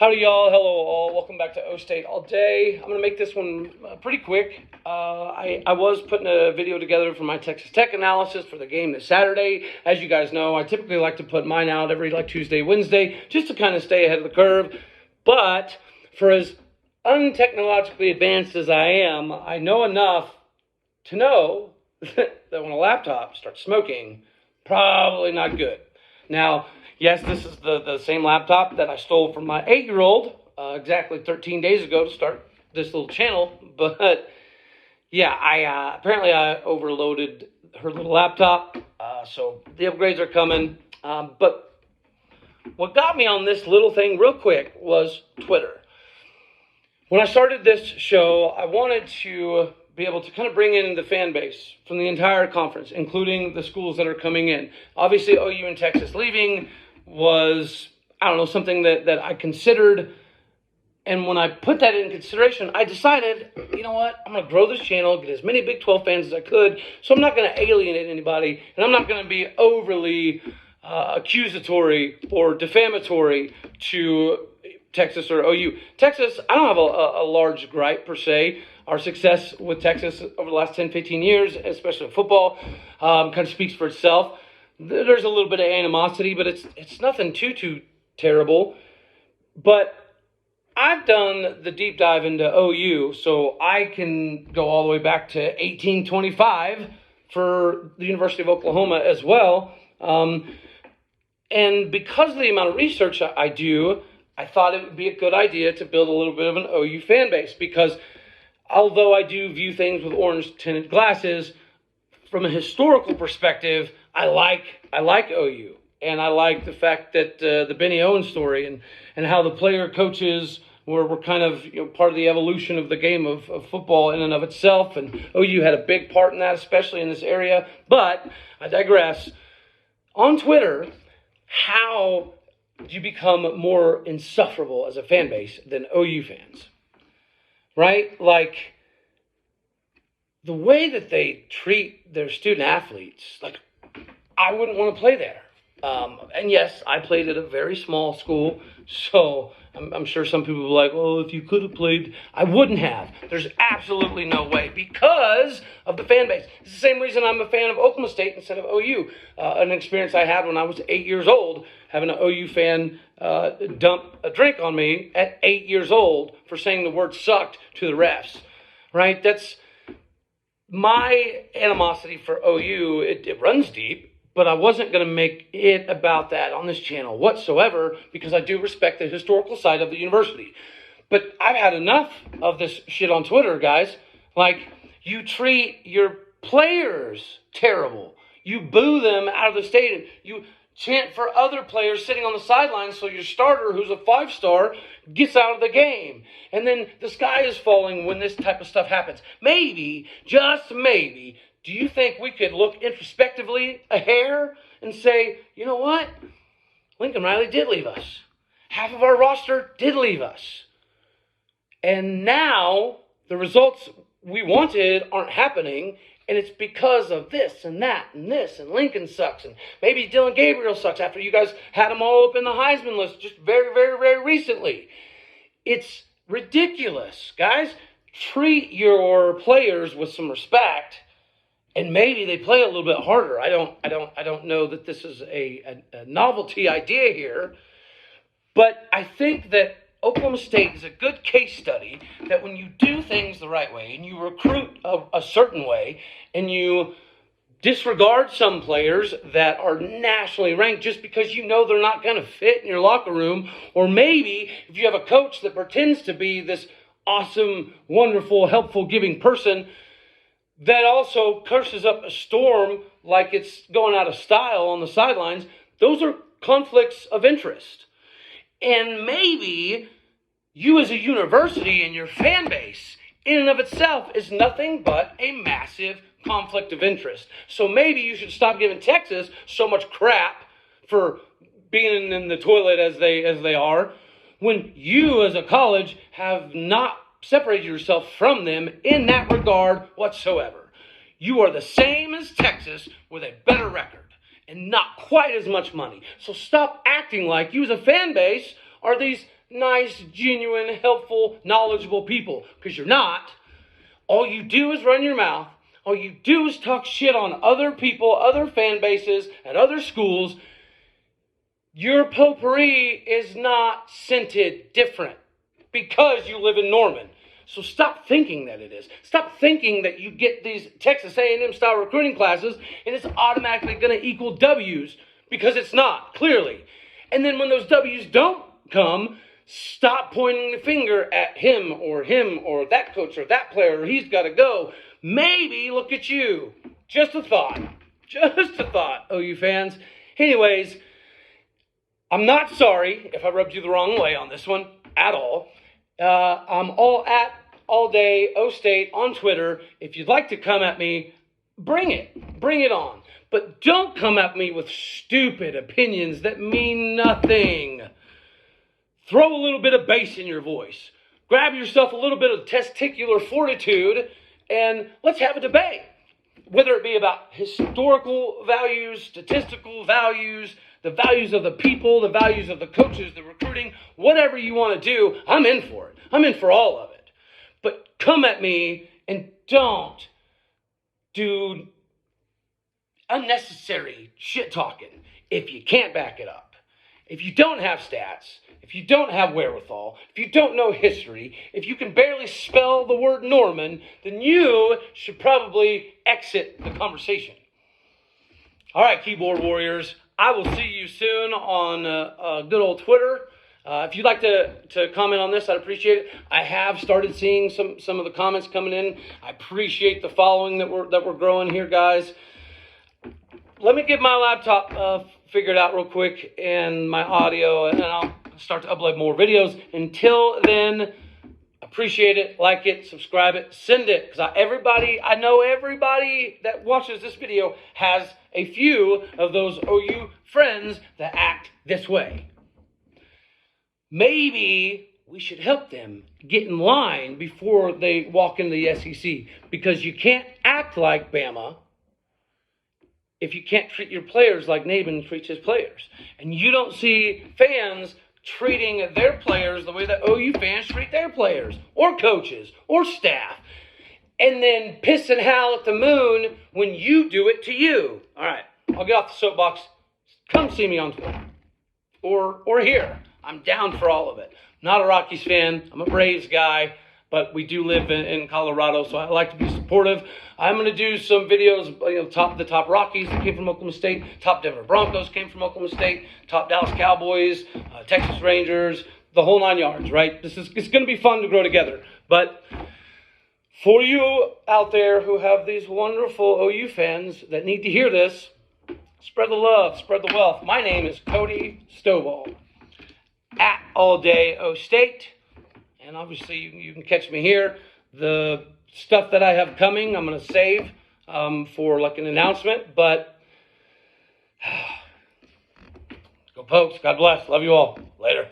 Howdy, y'all. Hello, all. Welcome back to O State All Day. I'm going to make this one pretty quick. I was putting a video together for my Texas Tech analysis for the game this Saturday. As you guys know, I typically like to put mine out every Tuesday, Wednesday, just to kind of stay ahead of the curve. But for as untechnologically advanced as I am, I know enough to know that when a laptop starts smoking, probably not good. Now, yes, this is the same laptop that I stole from my 8-year-old exactly 13 days ago to start this little channel. But yeah, apparently I overloaded her little laptop, so the upgrades are coming. But what got me on this little thing real quick was Twitter. When I started this show, I wanted to be able to kind of bring in the fan base from the entire conference, including the schools that are coming in. Obviously, OU and Texas leaving was, something that I considered. And when I put that in consideration, I decided, you know what? I'm going to grow this channel, get as many Big 12 fans as I could. So I'm not going to alienate anybody, and I'm not going to be overly accusatory or defamatory to Texas or OU. Texas, I don't have a large gripe per se. Our success with Texas over the last 10, 15 years, especially in football, kind of speaks for itself. There's a little bit of animosity, but it's nothing too terrible. But I've done the deep dive into OU, so I can go all the way back to 1825 for the University of Oklahoma as well. And because of the amount of research I do, I thought it would be a good idea to build a little bit of an OU fan base, because although I do view things with orange-tinted glasses, from a historical perspective, I like OU. And I like the fact that the Benny Owens story and how the player coaches were kind of part of the evolution of the game of football in and of itself. And OU had a big part in that, especially in this area. But I digress. On Twitter, how do you become more insufferable as a fan base than OU fans? Right? Like, the way that they treat their student athletes, I wouldn't want to play there. And yes, I played at a very small school, so I'm sure some people will be like, well, if you could have played, I wouldn't have. There's absolutely no way, because of the fan base. It's the same reason I'm a fan of Oklahoma State instead of OU. An experience I had when I was 8 years old, having an OU fan dump a drink on me at 8 years old for saying the word sucked to the refs, right? That's my animosity for OU. It runs deep. But I wasn't going to make it about that on this channel whatsoever, because I do respect the historical side of the university. But I've had enough of this shit on Twitter, guys. You treat your players terrible. You boo them out of the stadium. You chant for other players sitting on the sidelines so your starter, who's a 5-star, gets out of the game. And then the sky is falling when this type of stuff happens. Maybe, just maybe, do you think we could look introspectively a hair and say, you know what? Lincoln Riley did leave us. Half of our roster did leave us. And now the results we wanted aren't happening, and it's because of this and that and this, and Lincoln sucks, and maybe Dylan Gabriel sucks after you guys had him all up in the Heisman list just very, very, very recently. It's ridiculous, guys. Treat your players with some respect. And maybe they play a little bit harder. I don't know that this is a novelty idea here, but I think that Oklahoma State is a good case study that when you do things the right way and you recruit a certain way and you disregard some players that are nationally ranked just because you know they're not going to fit in your locker room, or maybe if you have a coach that pretends to be this awesome, wonderful, helpful, giving person that also curses up a storm like it's going out of style on the sidelines, those are conflicts of interest. And maybe you as a university and your fan base in and of itself is nothing but a massive conflict of interest. So maybe you should stop giving Texas so much crap for being in the toilet as they are, when you as a college have not separated yourself from them in that regard whatsoever. You are the same as Texas with a better record and not quite as much money. So stop acting like you as a fan base are these nice, genuine, helpful, knowledgeable people, because you're not. All you do is run your mouth. All you do is talk shit on other people, other fan bases, and other schools. Your potpourri is not scented different because you live in Norman. So stop thinking that it is. Stop thinking that you get these Texas A&M style recruiting classes and it's automatically going to equal W's, because it's not, clearly. And then when those W's don't come, stop pointing the finger at him or that coach or that player, or he's got to go. Maybe look at you. Just a thought. Just a thought, OU fans. Anyways, I'm not sorry if I rubbed you the wrong way on this one at all. I'm all day O State on Twitter. If you'd like to come at me, bring it. Bring it on. But don't come at me with stupid opinions that mean nothing. Throw a little bit of bass in your voice. Grab yourself a little bit of testicular fortitude and let's have a debate. Whether it be about historical values, statistical values, the values of the people, the values of the coaches, the recruiting, whatever you want to do, I'm in for it. I'm in for all of it. But come at me and don't do unnecessary shit talking if you can't back it up. If you don't have stats, if you don't have wherewithal, if you don't know history, if you can barely spell the word Norman, then you should probably exit the conversation. All right, keyboard warriors, I will see you soon on good old Twitter. If you'd like to comment on this, I'd appreciate it. I have started seeing some of the comments coming in. I appreciate the following that we're growing here, guys. Let me get my laptop figured out real quick and my audio, and I'll start to upload more videos. Until then, appreciate it, like it, subscribe it, send it, because I know everybody that watches this video has a few of those OU friends that act this way. Maybe we should help them get in line before they walk into the SEC, because you can't act like Bama if you can't treat your players like Nabin treats his players. And you don't see fans treating their players the way that OU fans treat their players, or coaches, or staff, and then piss and howl at the moon when you do it to you. All right, I'll get off the soapbox. Come see me on Twitter or here. I'm down for all of it. Not a Rockies fan. I'm a Braves guy, but we do live in Colorado, so I like to be supportive. I'm going to do some videos, the top Rockies that came from Oklahoma State, top Denver Broncos came from Oklahoma State, top Dallas Cowboys, Texas Rangers, the whole 9 yards, right? It's going to be fun to grow together. But for you out there who have these wonderful OU fans that need to hear this, spread the love, spread the wealth. My name is Cody Stovall, at All Day O State. And obviously, you can catch me here. The stuff that I have coming, I'm going to save for like an announcement. But go Pokes. God bless. Love you all. Later.